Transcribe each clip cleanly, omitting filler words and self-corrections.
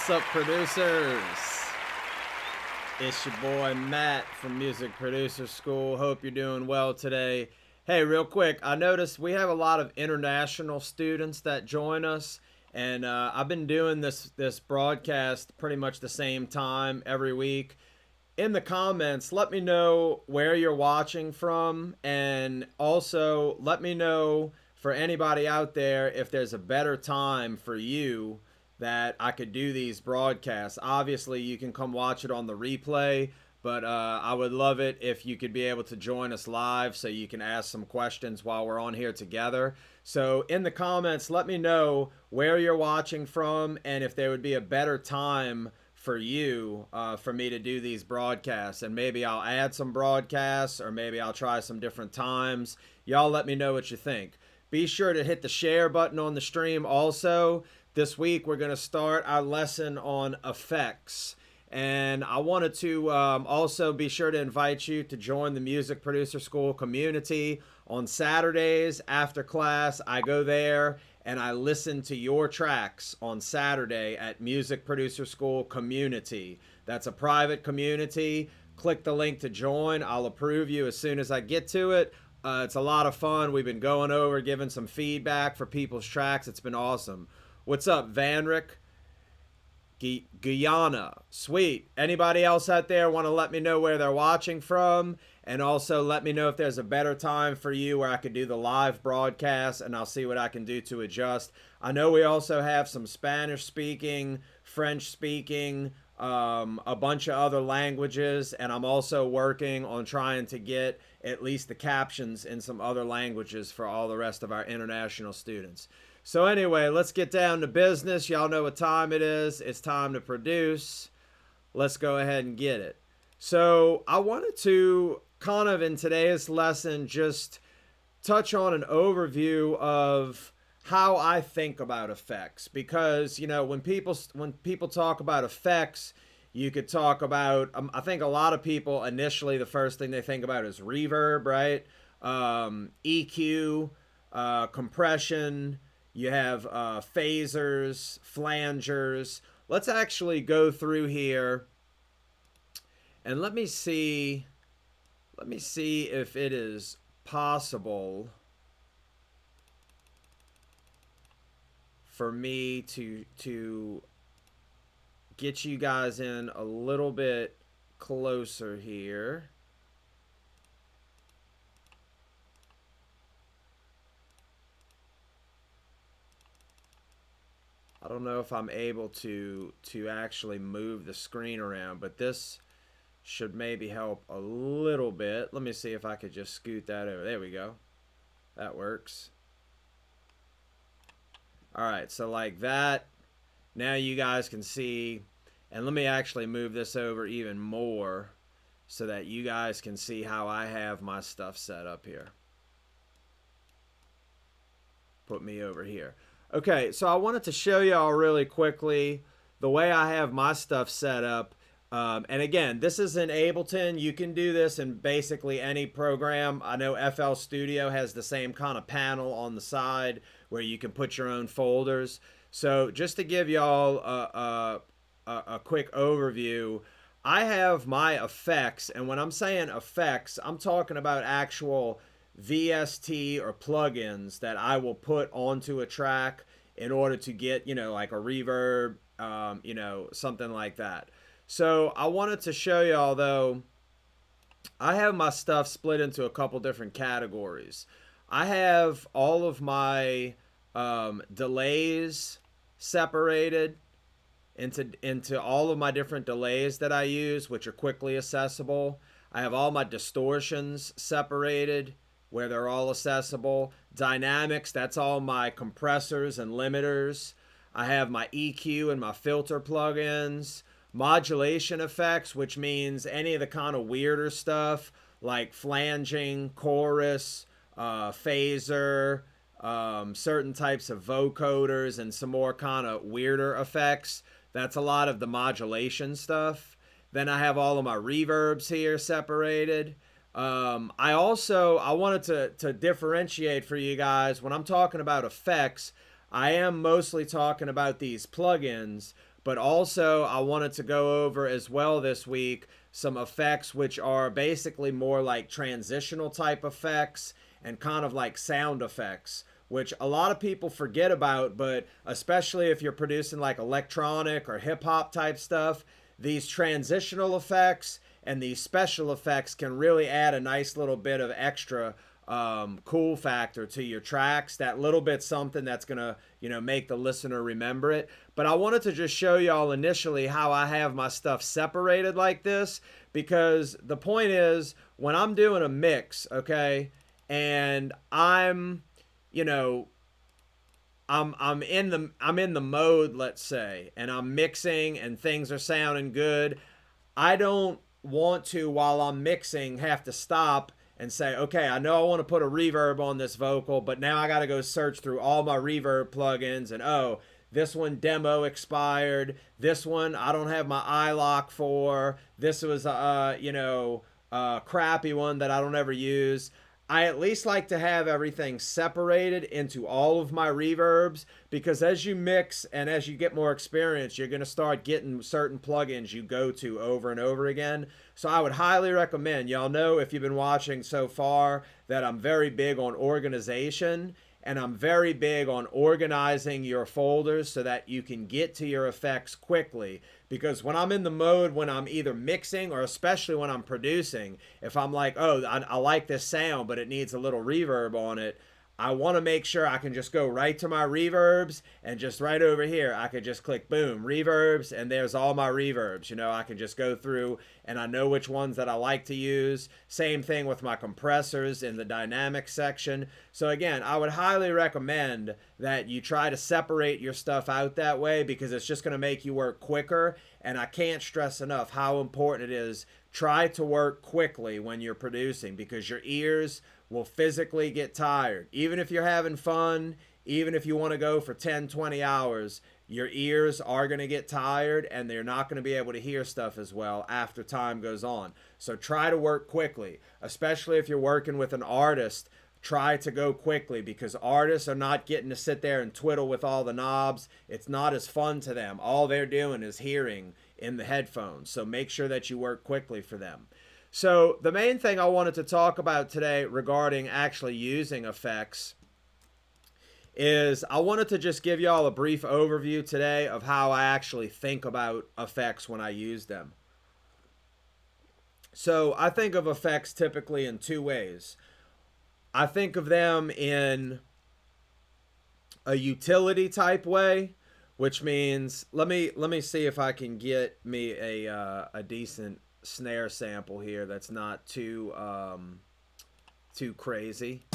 What's up, producers? It's your boy Matt from Music Producer School. Hope you're doing well today. Hey, real quick, I noticed we have a lot of international students that join us, and I've been doing this broadcast pretty much the same time every week. In the comments, let me know where you're watching from, and also let me know for anybody out there if there's a better time for you that I could do these broadcasts. Obviously, you can come watch it on the replay, but I would love it if you could be able to join us live so you can ask some questions while we're on here together. So in the comments, let me know where you're watching from and if there would be a better time for you for me to do these broadcasts, and maybe I'll add some broadcasts or maybe I'll try some different times. Y'all let me know what you think. Be sure to hit the share button on the stream. Also, this week we're going to start our lesson on effects, and I wanted to also be sure to invite you to join the Music Producer School community. On Saturdays after class, I go there and I listen to your tracks on Saturday at Music Producer School Community. That's a private community. Click the link to join. I'll approve you as soon as I get to it. It's a lot of fun. We've been going over, giving some feedback for people's tracks. It's been awesome. What's up, Vanrick? Guyana. Sweet. Anybody else out there want to let me know where they're watching from? And also let me know if there's a better time for you where I could do the live broadcast, and I'll see what I can do to adjust. I know we also have some Spanish speaking, French speaking, a bunch of other languages, and I'm also working on trying to get at least the captions in some other languages for all the rest of our international students. So anyway, let's get down to business. Y'all know what time it is. It's time to produce. Let's go ahead and get it. So I wanted to kind of in today's lesson just touch on an overview of how I think about effects, because you know when people talk about effects, you could talk about I think a lot of people initially the first thing they think about is reverb, right? EQ, compression. You have phasers, flangers. Let's actually go through here and let me see if it is possible for me to get you guys in a little bit closer here. I don't know if I'm able to actually move the screen around, but this should maybe help a little bit. Let me see if I could just scoot that over. There we go. That works. All right, so like that. Now you guys can see, and let me actually move this over even more so that you guys can see how I have my stuff set up here. Put me over here. Okay, so I wanted to show y'all really quickly the way I have my stuff set up. And again, this is in Ableton. You can do this in basically any program. I know FL Studio has the same kind of panel on the side where you can put your own folders. So just to give y'all a quick overview, I have my effects. And when I'm saying effects, I'm talking about actual VST or plugins that I will put onto a track in order to get, you know, like a reverb, you know, something like that. So I wanted to show y'all though, I have my stuff split into a couple different categories. I have all of my delays separated into all of my different delays that I use, which are quickly accessible. I have all my distortions separated where they're all accessible. Dynamics, that's all my compressors and limiters. I have my EQ and my filter plugins. Modulation effects, which means any of the kind of weirder stuff like flanging, chorus, phaser, certain types of vocoders, and some more kind of weirder effects. That's a lot of the modulation stuff. Then I have all of my reverbs here separated. I wanted to differentiate for you guys when I'm talking about effects. I am mostly talking about these plugins, but also I wanted to go over as well this week some effects which are basically more like transitional type effects and kind of like sound effects, which a lot of people forget about, but especially if you're producing like electronic or hip hop type stuff, these transitional effects and these special effects can really add a nice little bit of extra cool factor to your tracks. That little bit something that's gonna, make the listener remember it. But I wanted to just show y'all initially how I have my stuff separated like this, because the point is when I'm doing a mix, okay, and I'm, you know, I'm in the mode, let's say, and I'm mixing and things are sounding good. I don't want to, while I'm mixing, have to stop and say, okay, I know I want to put a reverb on this vocal, but now I got to go search through all my reverb plugins and, oh, this one demo expired. This one I don't have my iLok for. This was a crappy one that I don't ever use. I at least like to have everything separated into all of my reverbs, because as you mix and as you get more experience, you're going to start getting certain plugins you go to over and over again. So I would highly recommend, y'all know if you've been watching so far, that I'm very big on organization, and I'm very big on organizing your folders so that you can get to your effects quickly. Because when I'm in the mode, when I'm either mixing or especially when I'm producing, if I'm like, oh, I like this sound, but it needs a little reverb on it, I want to make sure I can just go right to my reverbs, and just right over here, I could just click boom, reverbs, and there's all my reverbs. I can just go through and I know which ones that I like to use. Same thing with my compressors in the dynamic section. So again, I would highly recommend that you try to separate your stuff out that way, because it's just going to make you work quicker. And I can't stress enough how important it is. Try to work quickly when you're producing, because your ears will physically get tired. Even if you're having fun, even if you want to go for 10, 20 hours, your ears are going to get tired and they're not going to be able to hear stuff as well after time goes on. So try to work quickly, especially if you're working with an artist. Try to go quickly, because artists are not getting to sit there and twiddle with all the knobs. It's not as fun to them. All they're doing is hearing in the headphones. So make sure that you work quickly for them. So the main thing I wanted to talk about today regarding actually using effects is I wanted to just give y'all a brief overview today of how I actually think about effects when I use them. So I think of effects typically in two ways. I think of them in a utility type way, which means let me see if I can get me a decent snare sample here that's not too crazy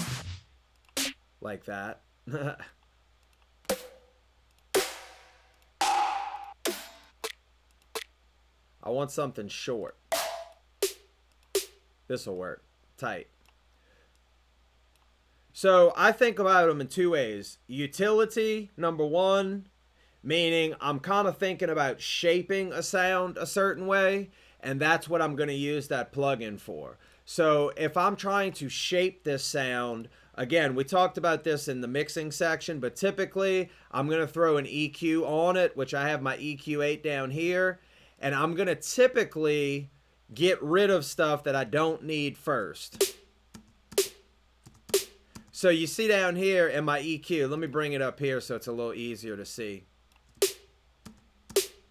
like that. I want something short. This will work. Tight. So I think about them in two ways. Utility, number one, meaning I'm kind of thinking about shaping a sound a certain way, and that's what I'm going to use that plugin for. So if I'm trying to shape this sound, again, we talked about this in the mixing section, but typically I'm going to throw an EQ on it, which I have my EQ8 down here, and I'm going to typically get rid of stuff that I don't need first. So you see down here in my EQ, let me bring it up here so it's a little easier to see.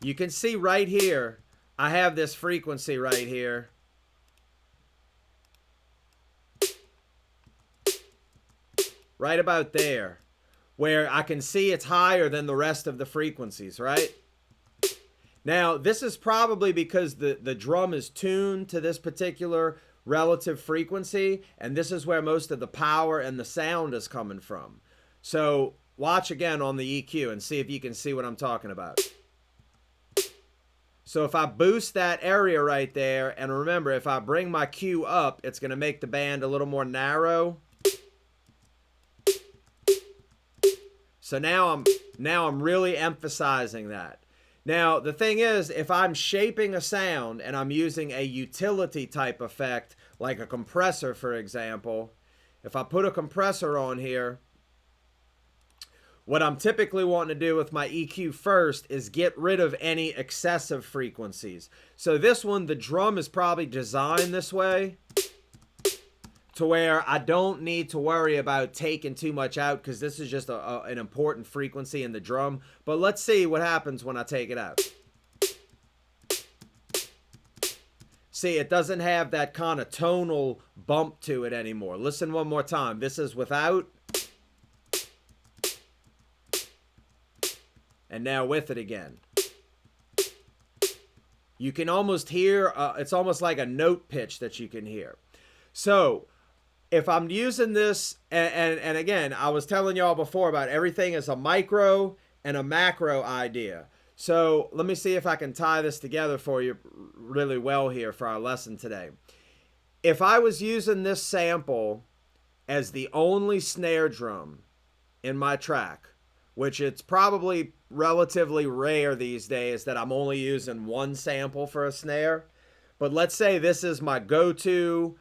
You can see right here, I have this frequency right here. Right about there, where I can see it's higher than the rest of the frequencies, right? Now, this is probably because the drum is tuned to this particular relative frequency, and this is where most of the power and the sound is coming from. So watch again on the EQ and see if you can see what I'm talking about. So if I boost that area right there, and remember, if I bring my Q up, it's going to make the band a little more narrow. So now I'm really emphasizing that. Now, the thing is, if I'm shaping a sound and I'm using a utility type effect, like a compressor, for example, if I put a compressor on here, What I'm typically wanting to do with my EQ first is get rid of any excessive frequencies. So this one, the drum is probably designed this way to where I don't need to worry about taking too much out, because this is just an important frequency in the drum. But let's see what happens when I take it out. See, it doesn't have that kind of tonal bump to it anymore. Listen one more time. This is without. And now with it again. You can almost hear, it's almost like a note pitch that you can hear. So if I'm using this, and again, I was telling y'all before about everything as a micro and a macro idea. So let me see if I can tie this together for you really well here for our lesson today. If I was using this sample as the only snare drum in my track, which it's probably relatively rare these days that I'm only using one sample for a snare, but let's say this is my go-to,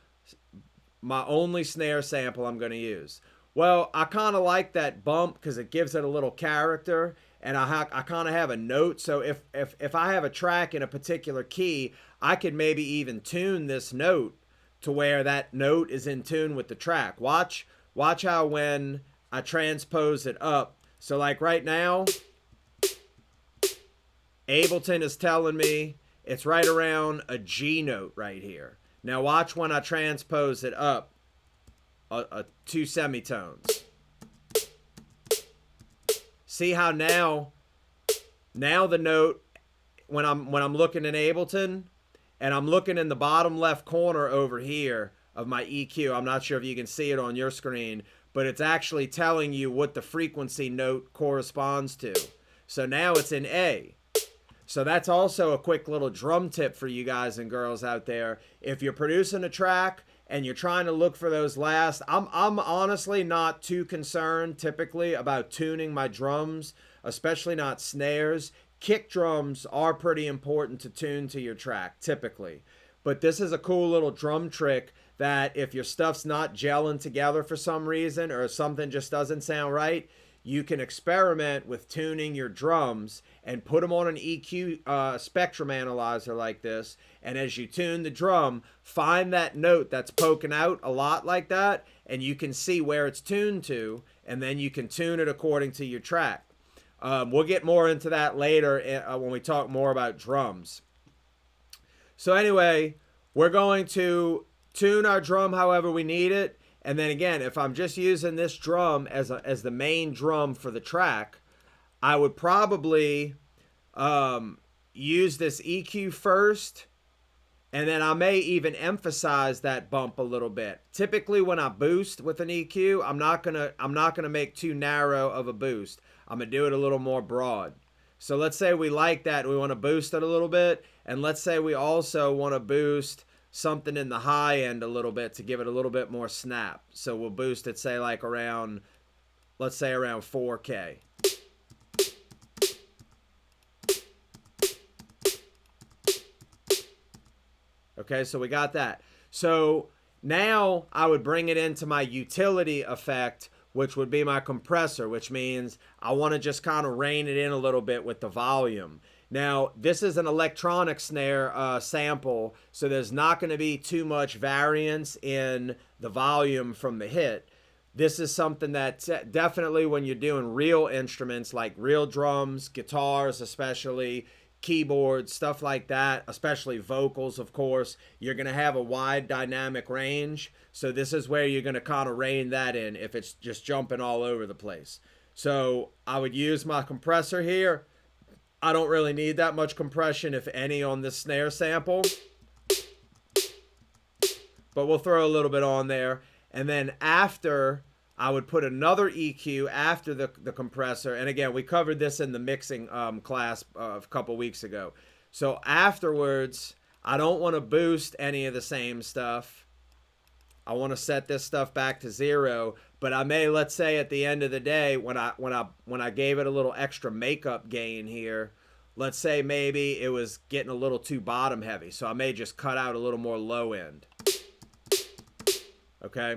my only snare sample I'm going to use. Well, I kind of like that bump because it gives it a little character, and I kind of have a note. So if I have a track in a particular key, I could maybe even tune this note to where that note is in tune with the track. Watch how when I transpose it up. So like right now, Ableton is telling me it's right around a G note right here. Now watch when I transpose it up, two semitones. See how now the note, when I'm looking in Ableton, and I'm looking in the bottom left corner over here of my EQ. I'm not sure if you can see it on your screen, but it's actually telling you what the frequency note corresponds to. So now it's in A. So that's also a quick little drum tip for you guys and girls out there. If you're producing a track and you're trying to look for those last, I'm honestly not too concerned typically about tuning my drums, especially not snares. Kick drums are pretty important to tune to your track typically. But this is a cool little drum trick that if your stuff's not gelling together for some reason, or something just doesn't sound right, you can experiment with tuning your drums and put them on an EQ spectrum analyzer like this. And as you tune the drum, find that note that's poking out a lot like that, and you can see where it's tuned to, and then you can tune it according to your track. We'll get more into that later when we talk more about drums. So anyway, we're going to tune our drum however we need it. And then again, if I'm just using this drum as the main drum for the track, I would probably use this EQ first, and then I may even emphasize that bump a little bit. Typically when I boost with an EQ, I'm not gonna make too narrow of a boost. I'm gonna do it a little more broad. So let's say we like that, we want to boost it a little bit, and let's say we also want to boost something in the high end a little bit to give it a little bit more snap. So we'll boost it, say like around, let's say around 4K. Okay, so we got that. So now I would bring it into my utility effect, which would be my compressor, which means I want to just kind of rein it in a little bit with the volume. Now, this is an electronic snare sample, so there's not going to be too much variance in the volume from the hit. This is something that definitely when you're doing real instruments like real drums, guitars especially, keyboards, stuff like that, especially vocals, of course, you're going to have a wide dynamic range. So this is where you're going to kind of rein that in if it's just jumping all over the place. So I would use my compressor here. I don't really need that much compression, if any, on this snare sample. But we'll throw a little bit on there. And then after, I would put another EQ after the compressor. And again, we covered this in the mixing class a couple weeks ago. So afterwards, I don't want to boost any of the same stuff. I want to set this stuff back to 0, but I may, let's say at the end of the day, when I gave it a little extra makeup gain here, let's say maybe it was getting a little too bottom heavy, so I may just cut out a little more low end. Okay,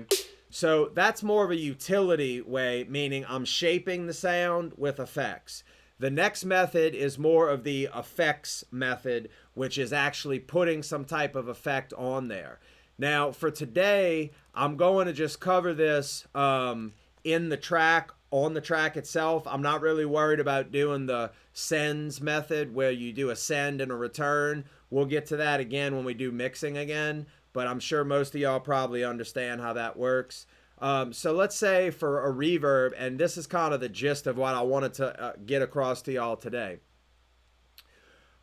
So that's more of a utility way, meaning I'm shaping the sound with effects. The next method is more of the effects method, which is actually putting some type of effect on there. Now, for today, I'm going to just cover this in the track, on the track itself. I'm not really worried about doing the sends method where you do a send and a return. We'll get to that again when we do mixing again, but I'm sure most of y'all probably understand how that works. So let's say for a reverb, and this is kind of the gist of what I wanted to get across to y'all today.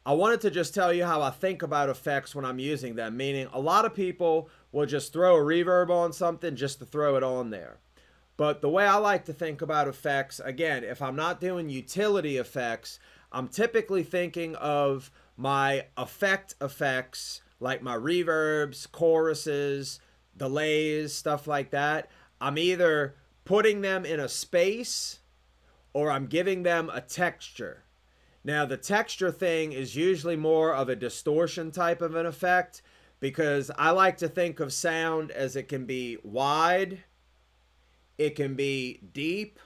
I wanted to just tell you how I think about effects when I'm using them, meaning a lot of people will just throw a reverb on something just to throw it on there. But the way I like to think about effects, again, if I'm not doing utility effects, I'm typically thinking of my effects, like my reverbs, choruses, delays, stuff like that. I'm either putting them in a space or I'm giving them a texture. Now, the texture thing is usually more of a distortion type of an effect because I like to think of sound as it can be wide, it can be deep,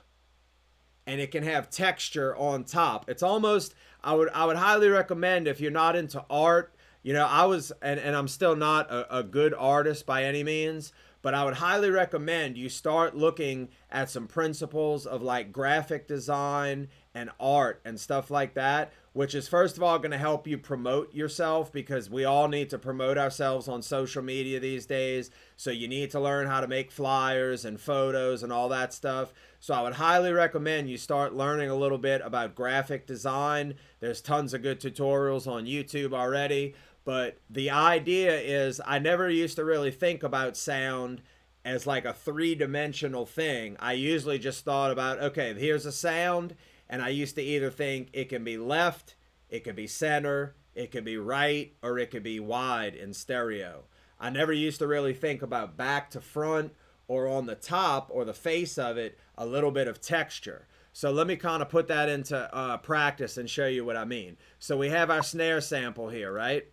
and it can have texture on top. It's almost, I would highly recommend if you're not into art, I was, and I'm still not a good artist by any means, but I would highly recommend you start looking at some principles of like graphic design and art and stuff like that, which is first of all going to help you promote yourself because we all need to promote ourselves on social media these days. So you need to learn how to make flyers and photos and all that stuff. So I would highly recommend you start learning a little bit about graphic design. There's tons of good tutorials on YouTube already. But the idea is I never used to really think about sound as like a three-dimensional thing. I usually just thought about, okay, here's a sound, and I used to either think it can be left, it could be center, it could be right, or it could be wide in stereo. I never used to really think about back to front or on the top or the face of it, a little bit of texture. So let me kind of put that into practice and show you what I mean. So we have our snare sample here, right?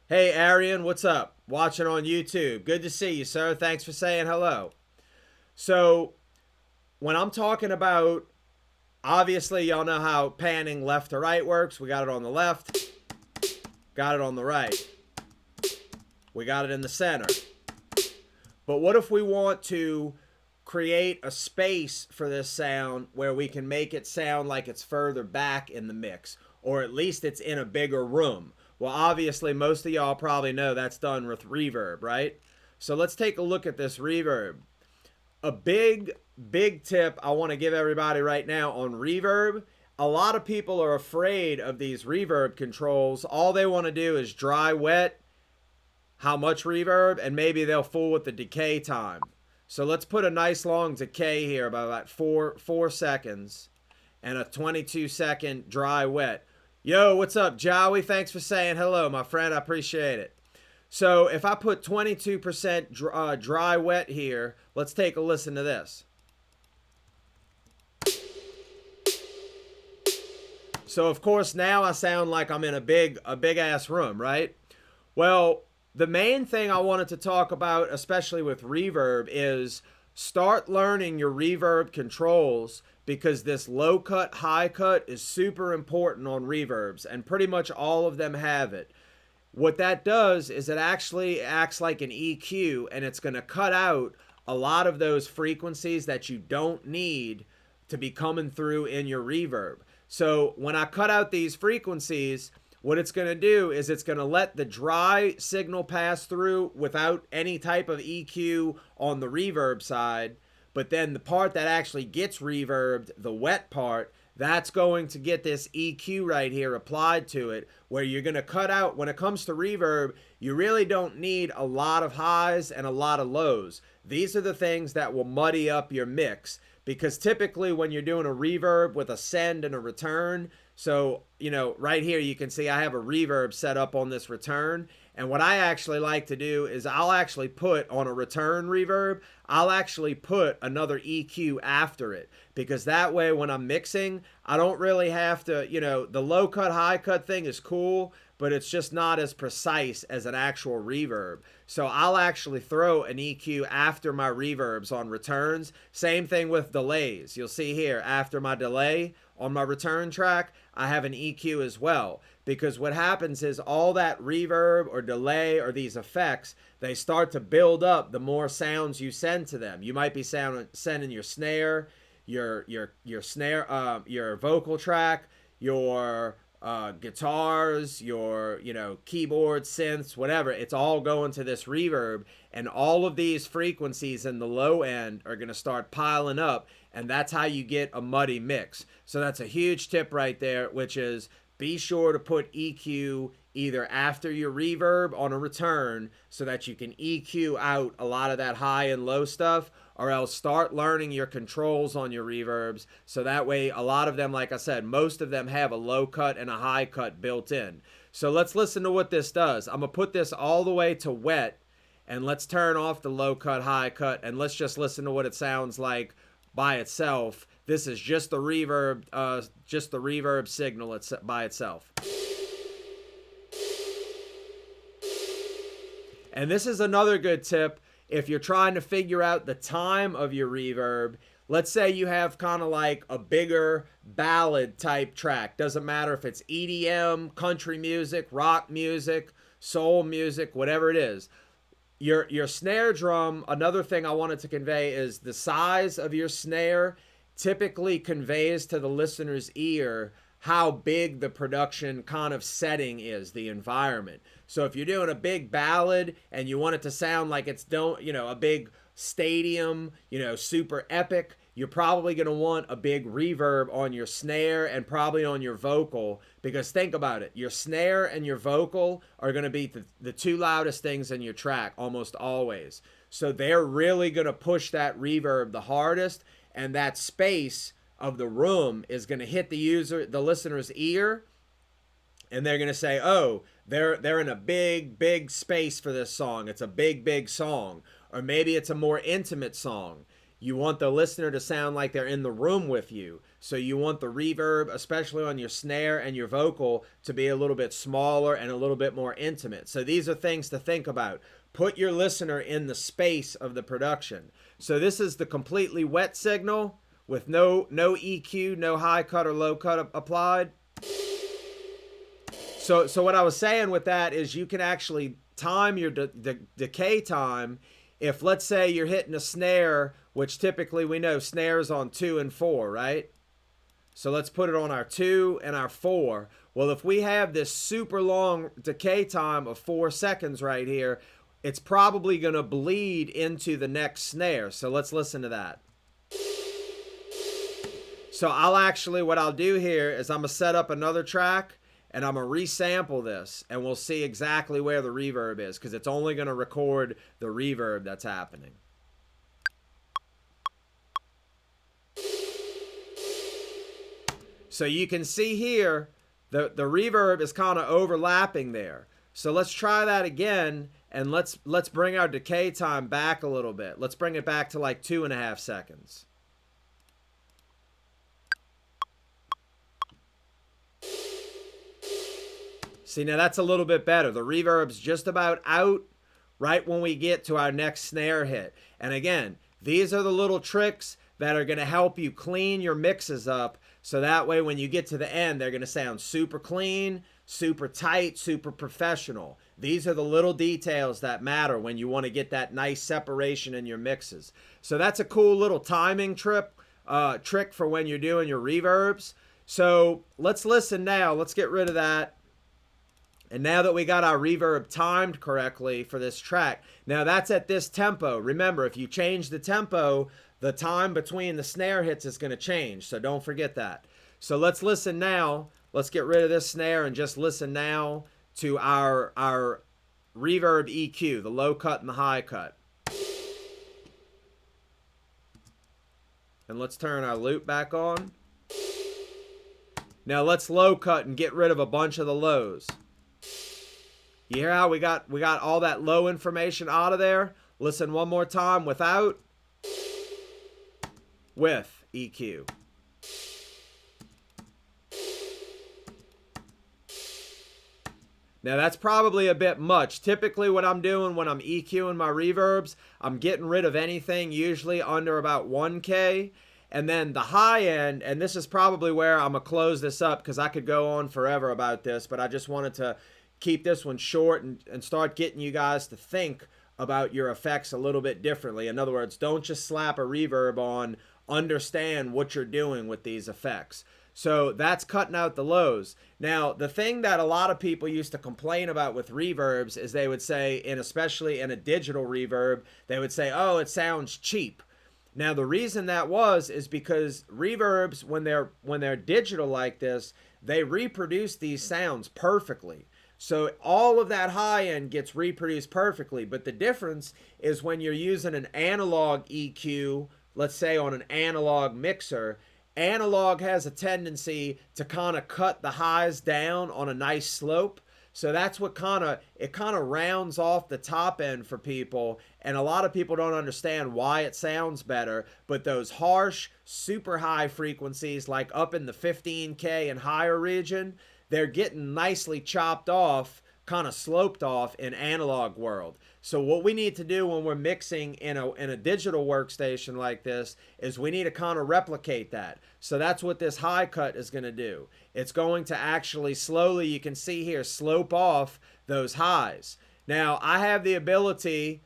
Hey, Arian, what's up? Watching on YouTube. Good to see you, sir. Thanks for saying hello. So when I'm talking about, obviously, y'all know how panning left to right works. We got it on the left. Got it on the right. We got it in the center. But what if we want to create a space for this sound where we can make it sound like it's further back in the mix, or at least it's in a bigger room? Well, obviously, most of y'all probably know that's done with reverb, right? So let's take a look at this reverb. A big tip I want to give everybody right now on reverb. A lot of people are afraid of these reverb controls. All they want to do is dry, wet, how much reverb, and maybe they'll fool with the decay time. So let's put a nice long decay here, about 4 seconds, and a 22-second dry, wet. Yo, what's up, Joey? Thanks for saying hello, my friend. I appreciate it. So if I put 22% dry wet here, let's take a listen to this. So of course now I sound like I'm in a big ass room, right? Well, the main thing I wanted to talk about, especially with reverb, is start learning your reverb controls, because this low cut, high cut is super important on reverbs, and pretty much all of them have it. What that does is it actually acts like an EQ, and it's going to cut out a lot of those frequencies that you don't need to be coming through in your reverb. So when I cut out these frequencies, what it's going to do is it's going to let the dry signal pass through without any type of EQ on the reverb side. But then the part that actually gets reverbed, the wet part, that's going to get this EQ right here applied to it, where you're going to cut out, when it comes to reverb, you really don't need a lot of highs and a lot of lows. These are the things that will muddy up your mix, because typically when you're doing a reverb with a send and a return, so, right here you can see I have a reverb set up on this return. And what I actually like to do is I'll actually put on a return reverb, I'll actually put another EQ after it. Because that way when I'm mixing, I don't really have to, the low cut, high cut thing is cool, but it's just not as precise as an actual reverb. So I'll actually throw an EQ after my reverbs on returns. Same thing with delays. You'll see here, after my delay on my return track, I have an EQ as well. Because what happens is all that reverb or delay or these effects, they start to build up the more sounds you send to them. You might be sending your snare, your snare, your vocal track, your guitars, your keyboard, synths, whatever. It's all going to this reverb, and all of these frequencies in the low end are going to start piling up, and that's how you get a muddy mix. So that's a huge tip right there, which is be sure to put EQ either after your reverb on a return so that you can EQ out a lot of that high and low stuff, or else start learning your controls on your reverbs. So that way, a lot of them, like I said, most of them have a low cut and a high cut built in. So let's listen to what this does. I'm going to put this all the way to wet, and let's turn off the low cut, high cut, and let's just listen to what it sounds like by itself. This is just the reverb signal by itself. And this is another good tip if you're trying to figure out the time of your reverb. Let's say you have kind of like a bigger ballad type track. Doesn't matter if it's EDM, country music, rock music, soul music, whatever it is. Your snare drum, another thing I wanted to convey is the size of your snare typically conveys to the listener's ear how big the production kind of setting is, the environment. So if you're doing a big ballad and you want it to sound like it's a big stadium, super epic, you're probably going to want a big reverb on your snare and probably on your vocal, because think about it, your snare and your vocal are going to be the two loudest things in your track almost always. So they're really going to push that reverb the hardest, and that space of the room is going to hit the listener's ear, and they're going to say, oh, they're in a big space for this song. It's a big song. Or maybe it's a more intimate song. You want the listener to sound like they're in the room with you. So you want the reverb, especially on your snare and your vocal, to be a little bit smaller and a little bit more intimate. So these are things to think about. Put your listener in the space of the production. So this is the completely wet signal with no EQ, no high cut or low cut applied. So what I was saying with that is you can actually time your decay time. If, let's say, you're hitting a snare, which typically we know snares on 2 and 4, right? So let's put it on our 2 and our 4. Well, if we have this super long decay time of 4 seconds right here, it's probably going to bleed into the next snare. So let's listen to that. So what I'll do here is I'm going to set up another track, and I'm going to resample this, and we'll see exactly where the reverb is, because it's only going to record the reverb that's happening. So you can see here, the reverb is kind of overlapping there. So let's try that again, and let's bring our decay time back a little bit. Let's bring it back to like 2.5 seconds. See, now that's a little bit better. The reverb's just about out right when we get to our next snare hit. And again, these are the little tricks that are going to help you clean your mixes up, so that way when you get to the end, they're going to sound super clean, super tight, super professional. These are the little details that matter when you want to get that nice separation in your mixes. So that's a cool little timing trick for when you're doing your reverbs. So let's listen now. Let's get rid of that. And now that we got our reverb timed correctly for this track, now that's at this tempo. Remember, if you change the tempo, the time between the snare hits is going to change. So don't forget that. So let's listen now. Let's get rid of this snare and just listen now to our reverb EQ, the low cut and the high cut. And let's turn our loop back on. Now let's low cut and get rid of a bunch of the lows. You hear how we got all that low information out of there? Listen one more time without, with EQ. Now that's probably a bit much. Typically what I'm doing when I'm EQing my reverbs, I'm getting rid of anything usually under about 1K. And then the high end, and this is probably where I'm going to close this up because I could go on forever about this, but I just wanted to keep this one short and start getting you guys to think about your effects a little bit differently. In other words, don't just slap a reverb on, understand what you're doing with these effects. So that's cutting out the lows. Now, the thing that a lot of people used to complain about with reverbs is they would say, and especially in a digital reverb, they would say, oh, it sounds cheap. Now, the reason that was is because reverbs, when they're digital like this, they reproduce these sounds perfectly. So all of that high end gets reproduced perfectly. But the difference is when you're using an analog EQ, let's say on an analog mixer, analog has a tendency to kind of cut the highs down on a nice slope. So that's what kind of rounds off the top end for people. And a lot of people don't understand why it sounds better. But those harsh, super high frequencies, like up in the 15K and higher region, they're getting nicely chopped off, kind of sloped off in analog world. So what we need to do when we're mixing in a digital workstation like this is we need to kind of replicate that. So that's what this high cut is going to do. It's going to actually slowly, you can see here, slope off those highs. Now I have the ability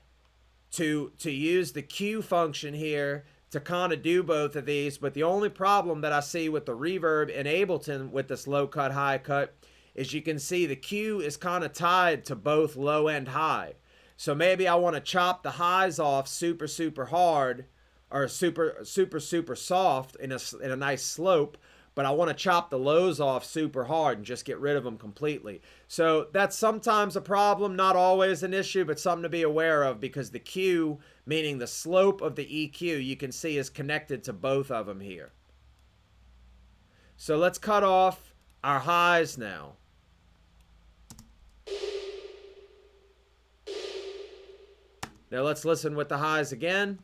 to use the Q function here to kind of do both of these, but the only problem that I see with the reverb in Ableton with this low cut, high cut is you can see the Q is kind of tied to both low and high. So maybe I want to chop the highs off super, super hard or super, super, super soft in a nice slope, but I want to chop the lows off super hard and just get rid of them completely. So that's sometimes a problem, not always an issue, but something to be aware of because the Q, meaning the slope of the EQ, you can see is connected to both of them here. So let's cut off our highs now. Now let's listen with the highs again.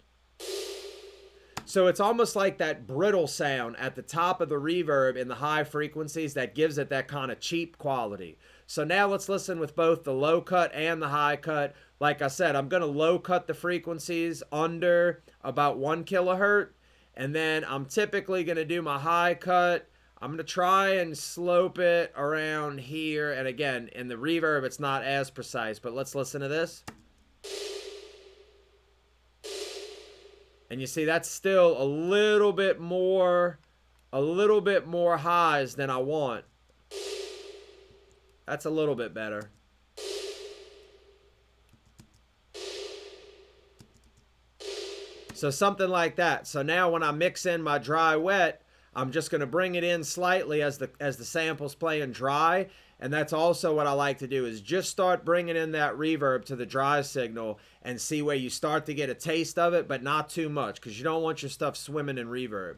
So it's almost like that brittle sound at the top of the reverb in the high frequencies that gives it that kind of cheap quality. So now let's listen with both the low cut and the high cut. Like I said, I'm going to low cut the frequencies under about 1 kilohertz. And then I'm typically going to do my high cut. I'm going to try and slope it around here. And again, in the reverb, it's not as precise, but let's listen to this. And you see that's still a little bit more highs than I want. That's a little bit better. So something like that. So now when I mix in my dry wet, I'm just going to bring it in slightly as the sample's playing dry. And that's also what I like to do is just start bringing in that reverb to the dry signal and see where you start to get a taste of it, but not too much because you don't want your stuff swimming in reverb.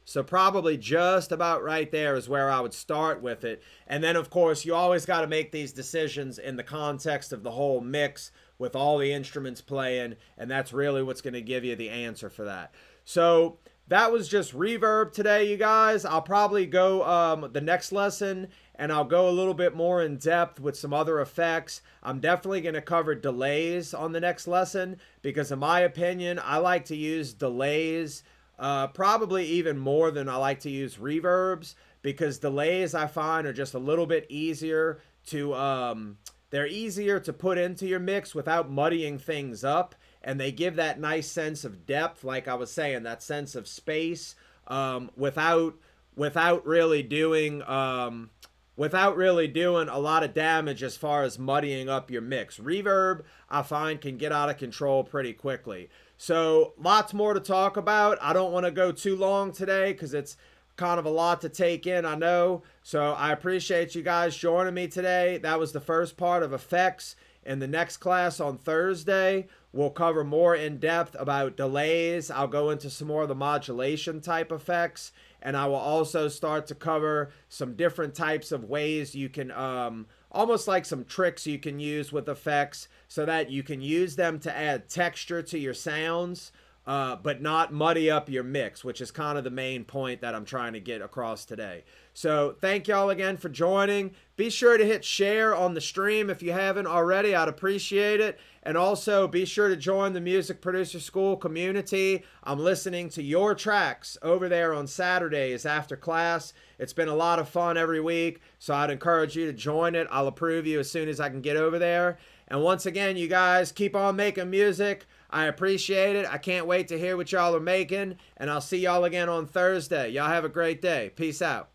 So probably just about right there is where I would start with it. And then, of course, you always got to make these decisions in the context of the whole mix with all the instruments playing. And that's really what's going to give you the answer for that. So that was just reverb today, you guys. I'll probably go the next lesson and I'll go a little bit more in depth with some other effects. I'm definitely going to cover delays on the next lesson because in my opinion, I like to use delays probably even more than I like to use reverbs because delays I find are just a little bit easier to they're easier to put into your mix without muddying things up, and they give that nice sense of depth, like I was saying, that sense of space without really doing a lot of damage as far as muddying up your mix. Reverb I find can get out of control pretty quickly. So lots more to talk about. I don't want to go too long today because it's kind of a lot to take in, I know. So I appreciate you guys joining me today. That was the first part of effects. In the next class on Thursday, we'll cover more in depth about delays. I'll go into some more of the modulation type effects. And I will also start to cover some different types of ways you can, almost like some tricks you can use with effects so that you can use them to add texture to your sounds but not muddy up your mix, which is kind of the main point that I'm trying to get across today. So thank y'all again for joining. Be sure to hit share on the stream if you haven't already. I'd appreciate it. And also be sure to join the Music Producer School community. I'm listening to your tracks over there on Saturdays after class. It's been a lot of fun every week, so I'd encourage you to join it. I'll approve you as soon as I can get over there. And once again, you guys keep on making music. I appreciate it. I can't wait to hear what y'all are making. And I'll see y'all again on Thursday. Y'all have a great day. Peace out.